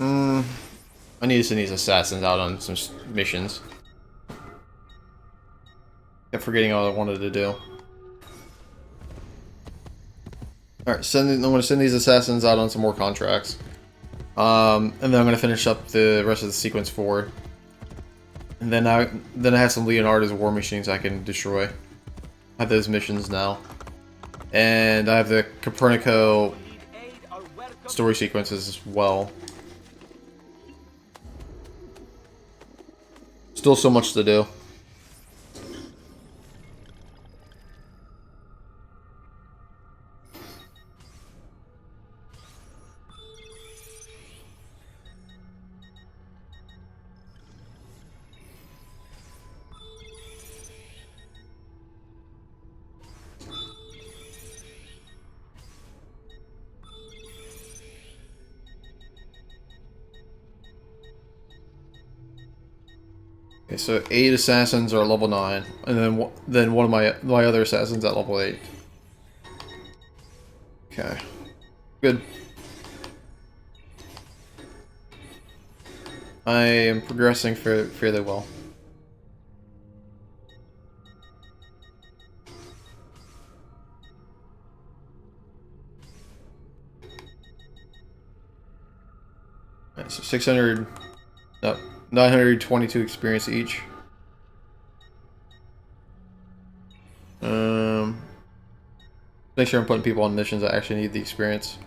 Hmm. I need to send these assassins out on some missions. Kept forgetting all I wanted to do. Alright, I'm going to send these assassins out on some more contracts. And then I'm going to finish up the rest of the sequence 4. And then I have some Leonardo's war machines I can destroy. I have those missions now. And I have the Copernico story sequences as well. Still so much to do. Okay, so 8 assassins are level 9, and then one of my other assassins at level 8. Okay. Good. I am progressing fairly well. Alright, so 600... No, 922 experience each. Make sure I'm putting people on missions that actually need the experience.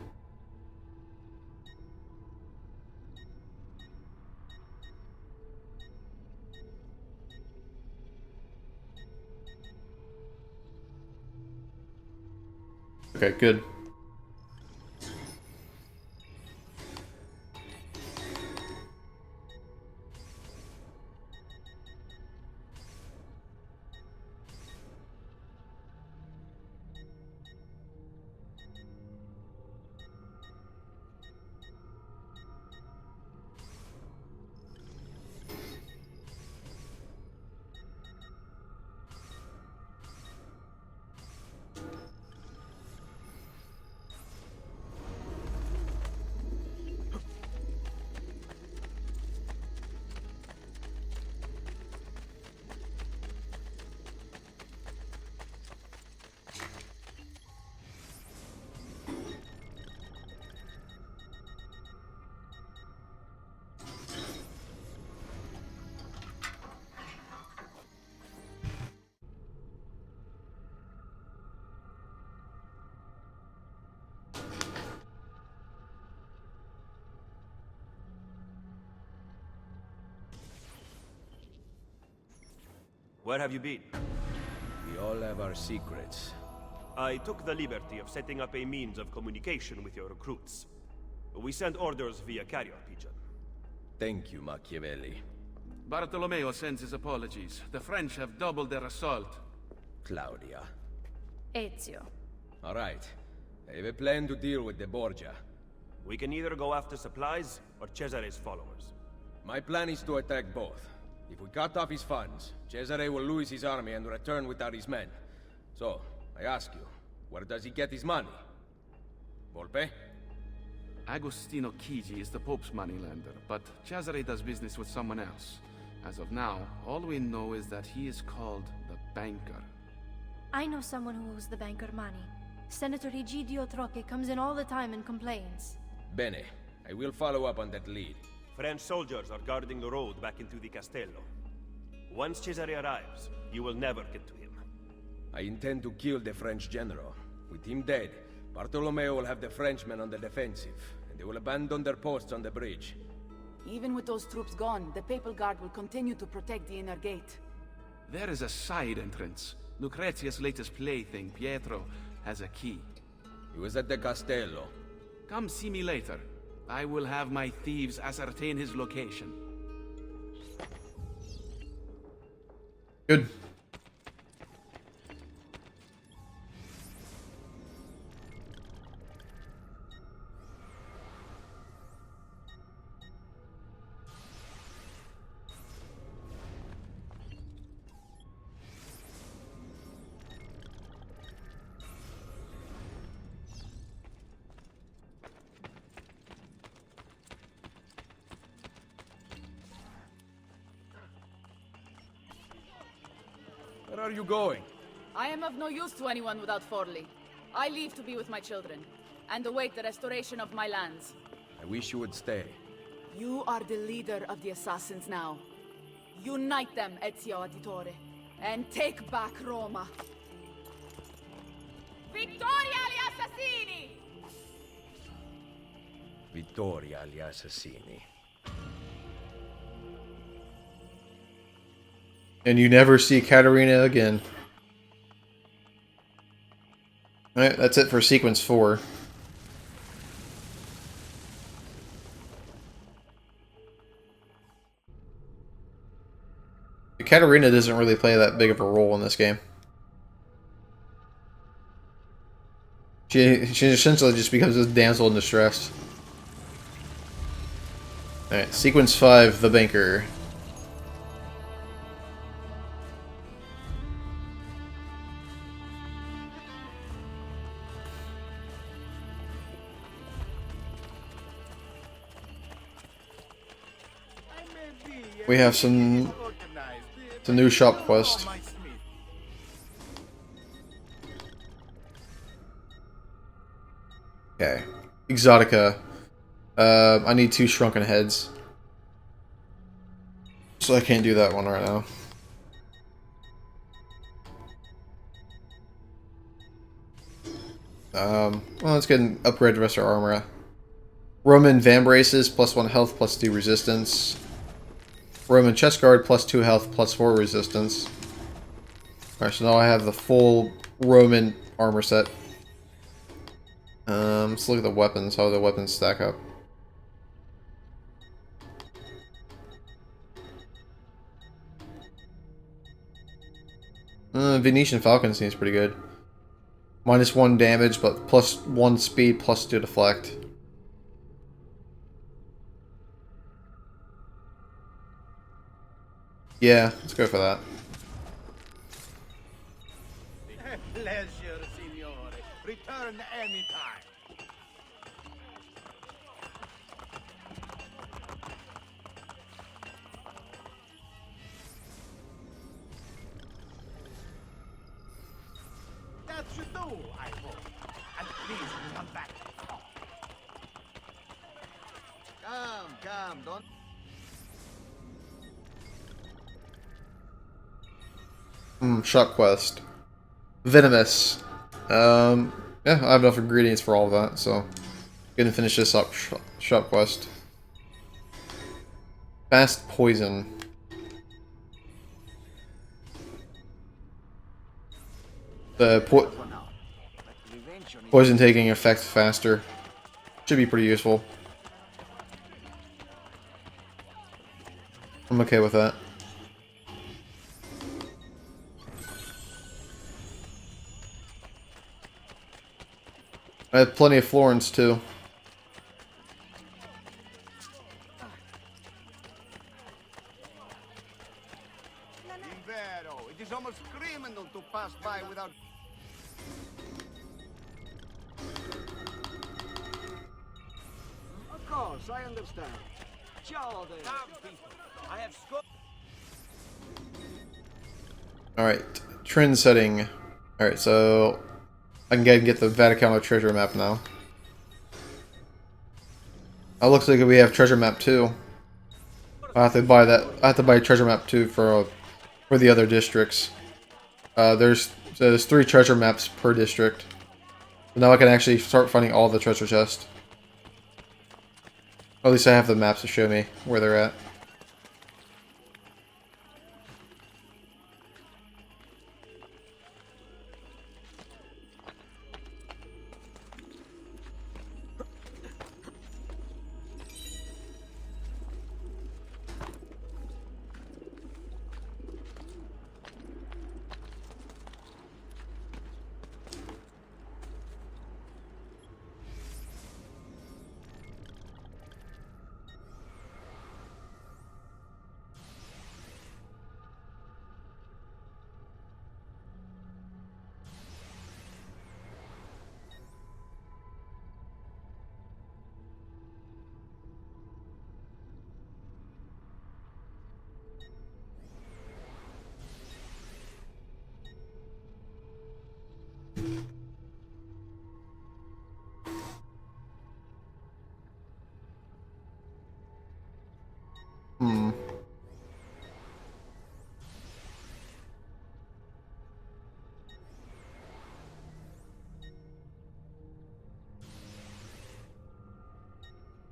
Okay, good. Where have you been? We all have our secrets. I took the liberty of setting up a means of communication with your recruits. We send orders via carrier pigeon. Thank you, Machiavelli. Bartolomeo sends his apologies. The French have doubled their assault. Claudia. Ezio. All right. I have a plan to deal with the Borgia. We can either go after supplies or Cesare's followers. My plan is to attack both. If we cut off his funds, Cesare will lose his army and return without his men. So, I ask you, where does he get his money? Volpe? Agostino Chigi is the Pope's moneylender, but Cesare does business with someone else. As of now, all we know is that he is called the Banker. I know someone who owes the banker money. Senator Egidio Troche comes in all the time and complains. Bene. I will follow up on that lead. French soldiers are guarding the road back into the Castello. Once Cesare arrives, you will never get to him. I intend to kill the French general. With him dead, Bartolomeo will have the Frenchmen on the defensive, and they will abandon their posts on the bridge. Even with those troops gone, the Papal Guard will continue to protect the inner gate. There is a side entrance. Lucrezia's latest plaything, Pietro, has a key. He was at the Castello. Come see me later. I will have my thieves ascertain his location. Good. Where are you going? I am of no use to anyone without Forley. I leave to be with my children, and await the restoration of my lands. I wish you would stay. You are the leader of the assassins now. Unite them, Ezio Auditore, and take back Roma. Vittoria agli assassini! Vittoria agli assassini. And you never see Katerina again. Alright, that's it for sequence 4. Katerina doesn't really play that big of a role in this game. She essentially just becomes this damsel in distress. Alright, sequence 5, the banker. We have some new shop quest. Okay, Exotica. I need 2 shrunken heads, so I can't do that one right now. Well, let's get an upgrade the rest of our armor. Roman van braces, +1 health, +2 resistance. Roman chest guard, +2 health, +4 resistance. Alright, so now I have the full Roman armor set. Let's look at the weapons, how the weapons stack up. Venetian Falcon seems pretty good. -1 damage, but +1 speed, +2 deflect. Yeah, let's go for that. Pleasure, signore. Return anytime. That should do, I hope. And please come back. Come, don't... Shop quest. Venomous. Yeah, I have enough ingredients for all of that, so gonna finish this up. Shop quest. Fast poison. The poison taking effect faster. Should be pretty useful. I'm okay with that. I have plenty of florins too. Invero, it is almost criminal to pass by without... Of course, I understand. Ciao there. I have Alright, trend setting. Alright, so I can get the Vaticano treasure map now. Oh, looks like we have treasure map 2. I have to buy that. I have to buy treasure map 2 for the other districts. There's 3 treasure maps per district. So now I can actually start finding all the treasure chests. Or at least I have the maps to show me where they're at. Hmm.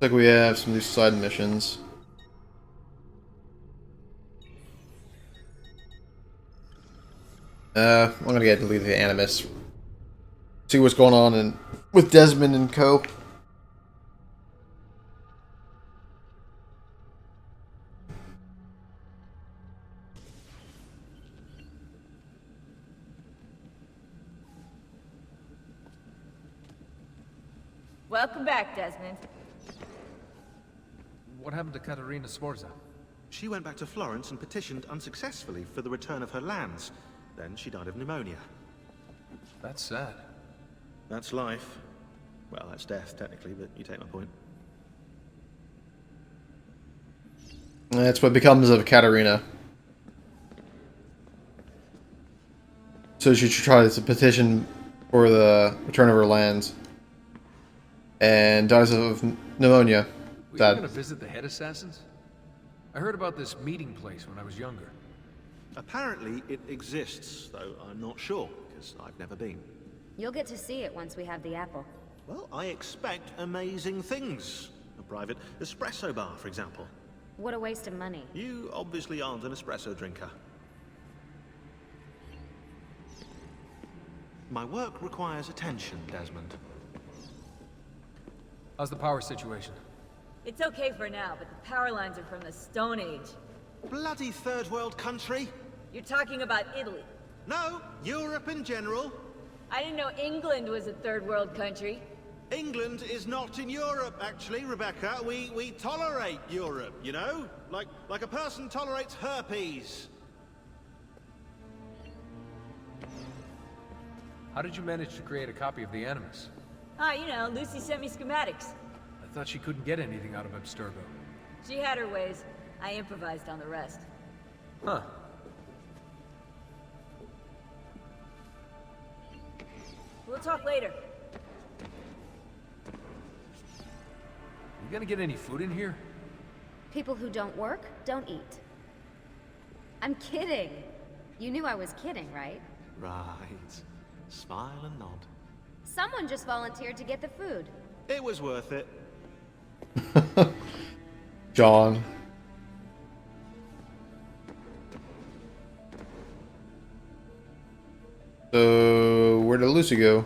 Looks like we have some of these side missions. I'm gonna get to leave the Animus. See what's going on with Desmond and co. Welcome back, Desmond. What happened to Katerina Sforza? She went back to Florence and petitioned unsuccessfully for the return of her lands. Then she died of pneumonia. That's sad. That's life. Well, that's death, technically, but you take my point. That's what becomes of Katerina. So she tries to petition for the return of her lands. And dies of pneumonia. Were you Sad. gonna visit the head assassins? I heard about this meeting place when I was younger. Apparently, it exists, though I'm not sure, because I've never been. You'll get to see it once we have the apple. Well, I expect amazing things. A private espresso bar, for example. What a waste of money. You obviously aren't an espresso drinker. My work requires attention, Desmond. How's the power situation? It's okay for now, but the power lines are from the Stone Age. Bloody third world country! You're talking about Italy. No, Europe in general. I didn't know England was a third world country. England is not in Europe, actually, Rebecca. We tolerate Europe, you know? Like a person tolerates herpes. How did you manage to create a copy of the Animus? Ah, you know, Lucy sent me schematics. I thought she couldn't get anything out of Abstergo. She had her ways. I improvised on the rest. Huh. We'll talk later. You gonna get any food in here? People who don't work, don't eat. I'm kidding. You knew I was kidding, right? Right. Smile and nod. Someone just volunteered to get the food. It was worth it. John. So, where did Lucy go?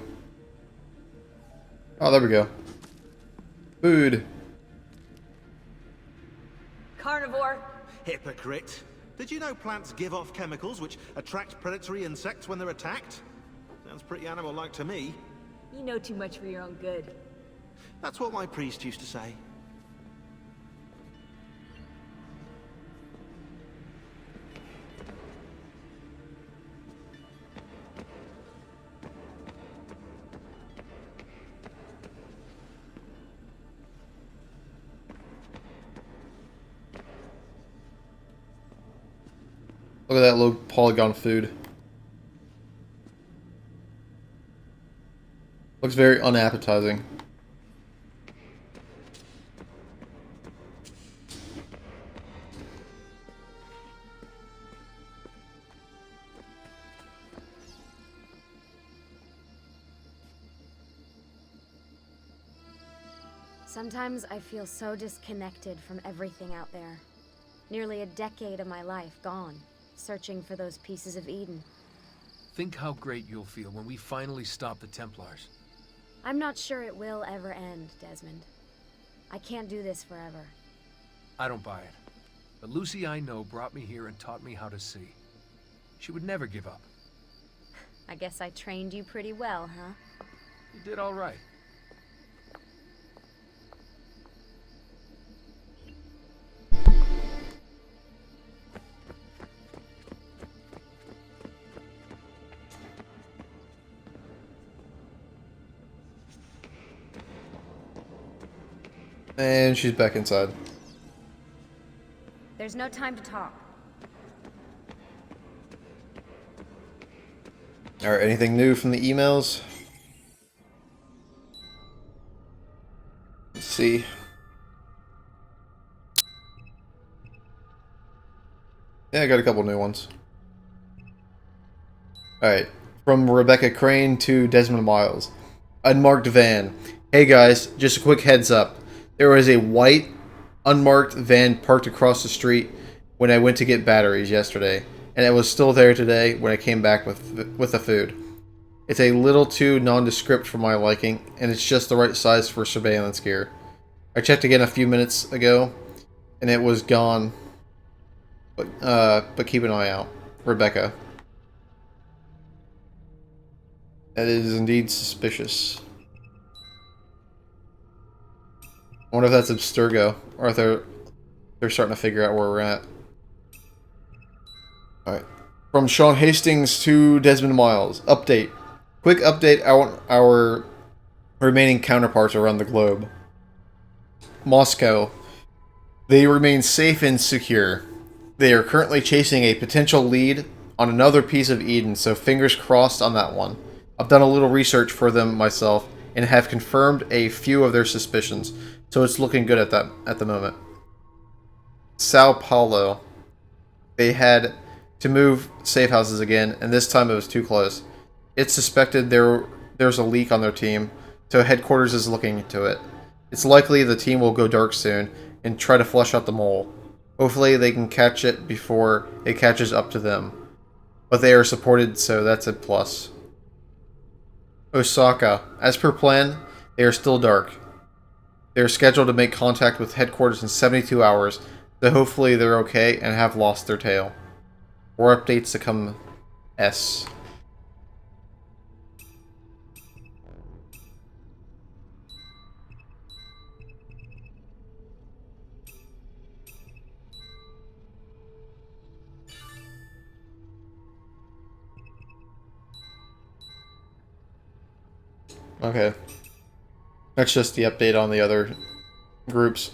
Oh, there we go. Food. Carnivore. Hypocrite. Did you know plants give off chemicals which attract predatory insects when they're attacked? Sounds pretty animal-like to me. You know too much for your own good. That's what my priest used to say. Look at that low polygon food. Looks very unappetizing. Sometimes I feel so disconnected from everything out there. Nearly a decade of my life gone, searching for those pieces of Eden. Think how great you'll feel when we finally stop the Templars. I'm not sure it will ever end, Desmond. I can't do this forever. I don't buy it. The Lucy I know brought me here and taught me how to see. She would never give up. I guess I trained you pretty well, huh? You did all right. And she's back inside. There's no time to talk. Alright, anything new from the emails? Let's see. Yeah, I got a couple new ones. Alright. From Rebecca Crane to Desmond Miles. Unmarked van. Hey guys, just a quick heads up. There was a white, unmarked van parked across the street when I went to get batteries yesterday, and it was still there today when I came back with the food. It's a little too nondescript for my liking, and it's just the right size for surveillance gear. I checked again a few minutes ago, and it was gone. But keep an eye out. Rebecca. That is indeed suspicious. I wonder if that's Abstergo, or if they're starting to figure out where we're at. Alright. From Sean Hastings to Desmond Miles. Update. Quick update on our remaining counterparts around the globe. Moscow. They remain safe and secure. They are currently chasing a potential lead on another piece of Eden, so fingers crossed on that one. I've done a little research for them myself and have confirmed a few of their suspicions, so it's looking good at the moment. Sao Paulo. They had to move safe houses again, and this time it was too close. It's suspected there's a leak on their team, so headquarters is looking into it. It's likely the team will go dark soon and try to flush out the mole. Hopefully they can catch it before it catches up to them. But they are supported, so that's a plus. Osaka. As per plan, they are still dark. They are scheduled to make contact with headquarters in 72 hours, so hopefully they're okay and have lost their tail. More updates to come. S. Okay. That's just the update on the other groups.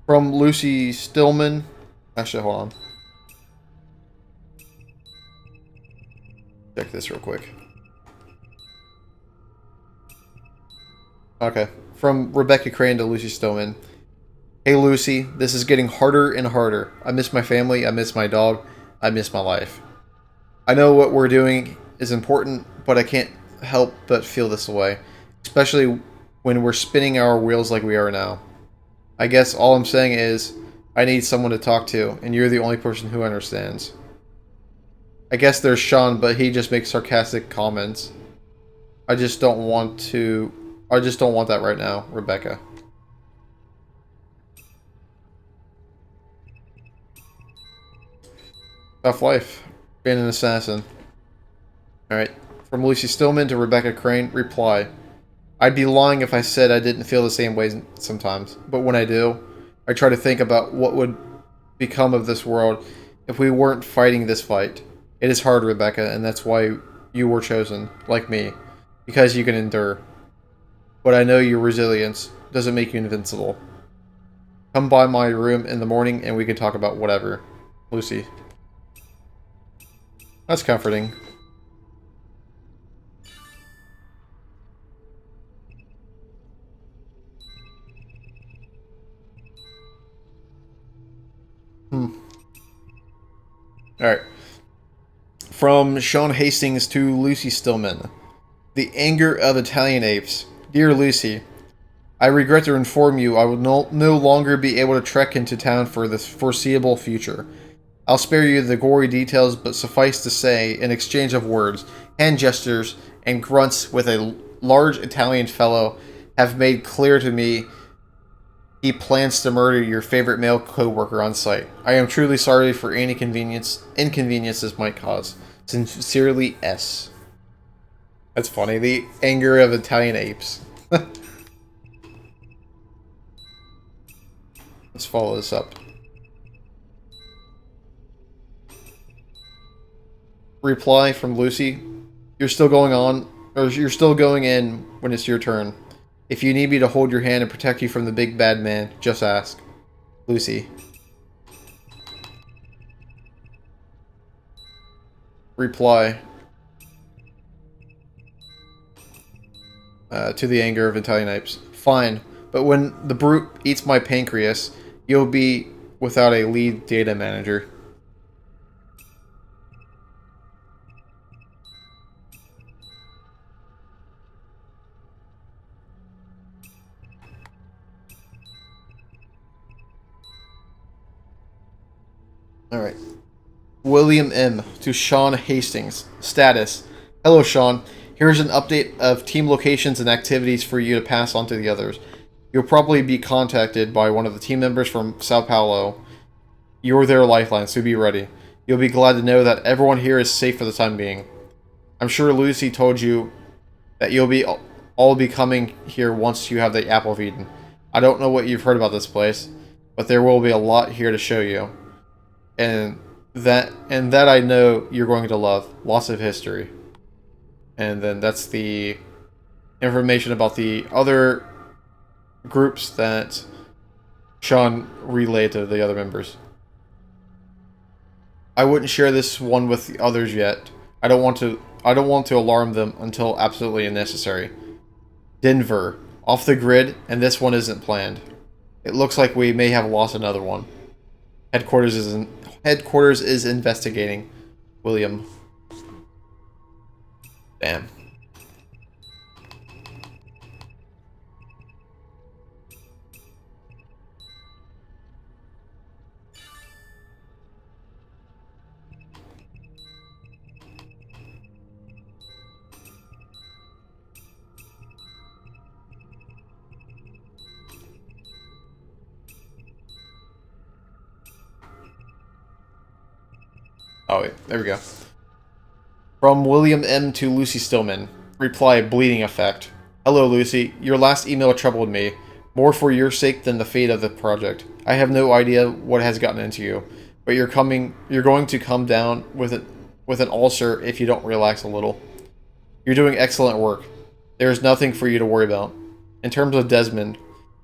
From Lucy Stillman. Actually, hold on. Check this real quick. Okay. From Rebecca Crane to Lucy Stillman. Hey Lucy, this is getting harder and harder. I miss my family, I miss my dog, I miss my life. I know what we're doing is important, but I can't help but feel this way. Especially when we're spinning our wheels like we are now. I guess all I'm saying is, I need someone to talk to, and you're the only person who understands. I guess there's Sean, but he just makes sarcastic comments. I just don't want that right now, Rebecca. Tough life. Being an assassin. Alright. From Lucy Stillman to Rebecca Crane, reply. I'd be lying if I said I didn't feel the same way sometimes, but when I do, I try to think about what would become of this world if we weren't fighting this fight. It is hard, Rebecca, and that's why you were chosen, like me, because you can endure. But I know your resilience doesn't make you invincible. Come by my room in the morning and we can talk about whatever. Lucy. That's comforting. Alright. From Sean Hastings to Lucy Stillman. The anger of Italian apes. Dear Lucy, I regret to inform you I will no longer be able to trek into town for the foreseeable future. I'll spare you the gory details, but suffice to say, an exchange of words, hand gestures, and grunts with a large Italian fellow have made clear to me he plans to murder your favorite male co-worker on sight. I am truly sorry for any inconvenience this might cause. Sincerely, S. That's funny. The anger of Italian apes. Let's follow this up. Reply from Lucy. You're still going in when it's your turn. If you need me to hold your hand and protect you from the big bad man, just ask. Lucy. Reply. To the anger of Italian apes. Fine, but when the brute eats my pancreas, you'll be without a lead data manager. Alright. William M. to Sean Hastings. Status. Hello, Sean. Here's an update of team locations and activities for you to pass on to the others. You'll probably be contacted by one of the team members from Sao Paulo. You're their lifeline, so be ready. You'll be glad to know that everyone here is safe for the time being. I'm sure Lucy told you that you'll all be coming here once you have the Apple of Eden. I don't know what you've heard about this place, but there will be a lot here to show you. And that I know you're going to love. Lots of history. And then that's the information about the other groups that Sean relayed to the other members. I wouldn't share this one with the others yet. I don't want to alarm them until absolutely necessary. Denver, off the grid, and this one isn't planned. It looks like we may have lost another one. Headquarters is investigating. William. Damn. Oh, wait, there we go. From William M. to Lucy Stillman. Reply, bleeding effect. Hello, Lucy. Your last email troubled me, more for your sake than the fate of the project. I have no idea what has gotten into you, but you're going to come down with an ulcer if you don't relax a little. You're doing excellent work. There is nothing for you to worry about. In terms of Desmond,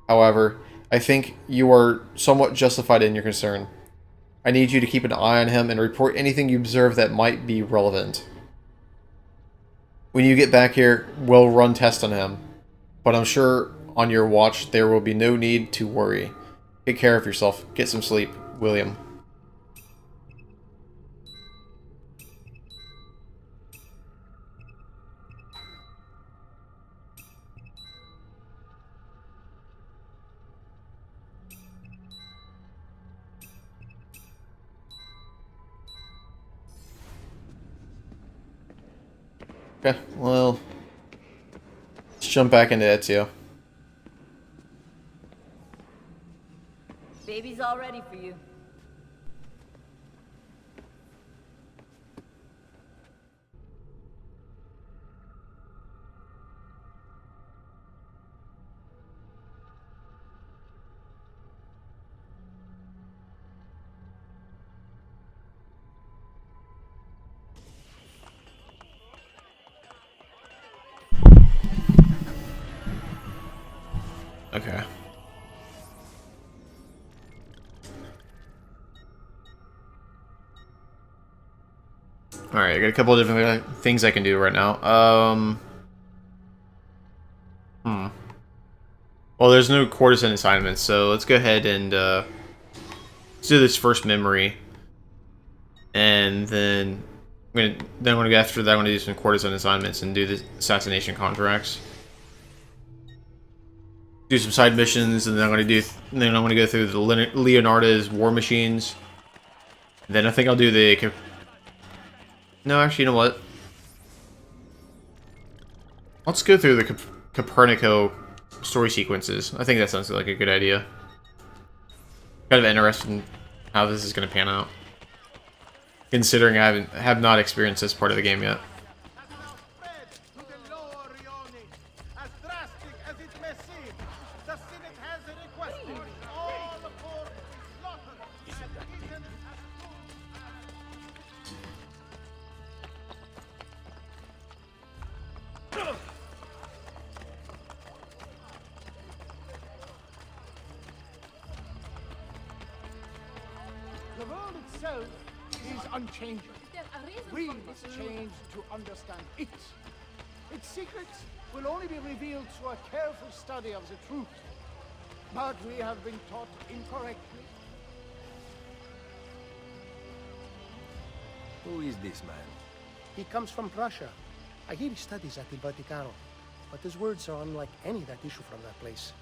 however, I think you are somewhat justified in your concern. I need you to keep an eye on him and report anything you observe that might be relevant. When you get back here, we'll run tests on him. But I'm sure on your watch there will be no need to worry. Take care of yourself. Get some sleep, William. Okay, well, let's jump back into Ezio. Baby's all ready for you. Okay. Alright, I got a couple of different things I can do right now. Well, there's no courtesan assignments, so let's go ahead and let's do this first memory. And then I'm gonna go after that. I'm gonna do some courtesan assignments and do the assassination contracts. Do some side missions, and then I'm gonna go through the Leonardo's war machines. Then I think I'll do the. No, actually, you know what? Let's go through the Copernico story sequences. I think that sounds like a good idea. Kind of interested in how this is gonna pan out, considering I have not experienced this part of the game yet. The world itself is unchanging. We must change to understand it. Its secrets will only be revealed through a careful study of the truth. But we have been taught incorrectly. Who is this man? He comes from Prussia. I hear he studies at the Vaticano, but his words are unlike any that issue from that place.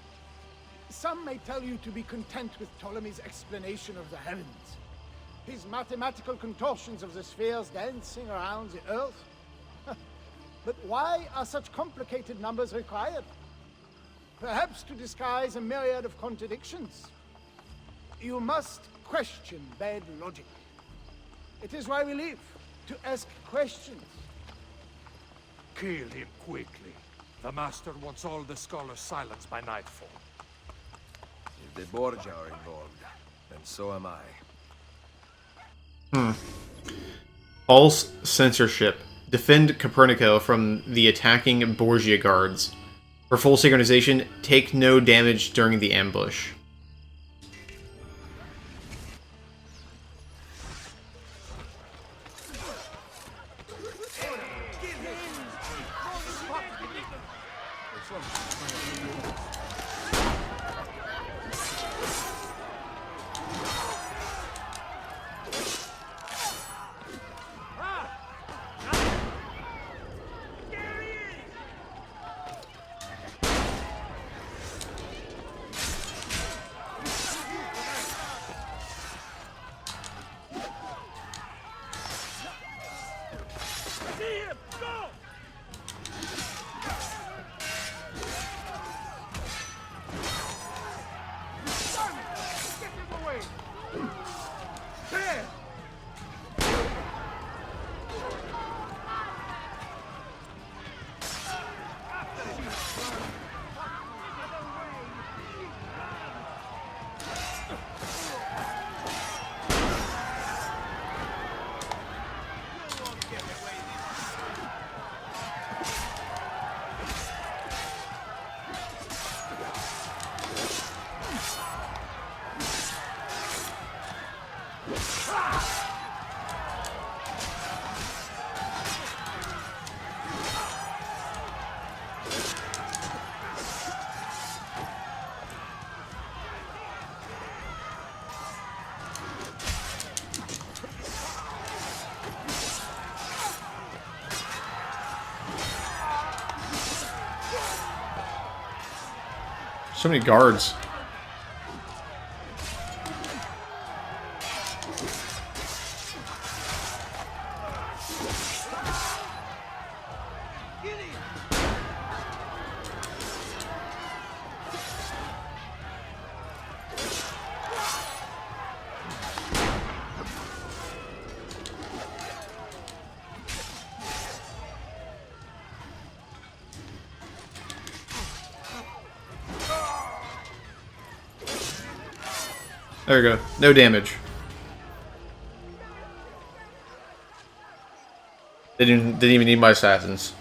Some may tell you to be content with Ptolemy's explanation of the heavens. His mathematical contortions of the spheres dancing around the Earth? But why are such complicated numbers required? Perhaps to disguise a myriad of contradictions. You must question bad logic. It is why we live, to ask questions. Kill him quickly. The Master wants all the scholars silenced by nightfall. If the Borgia are involved, then so am I. False censorship. Defend Copernico from the attacking Borgia guards. For full synchronization, take no damage during the ambush. So many guards. There we go. No damage. They didn't even need my assassins.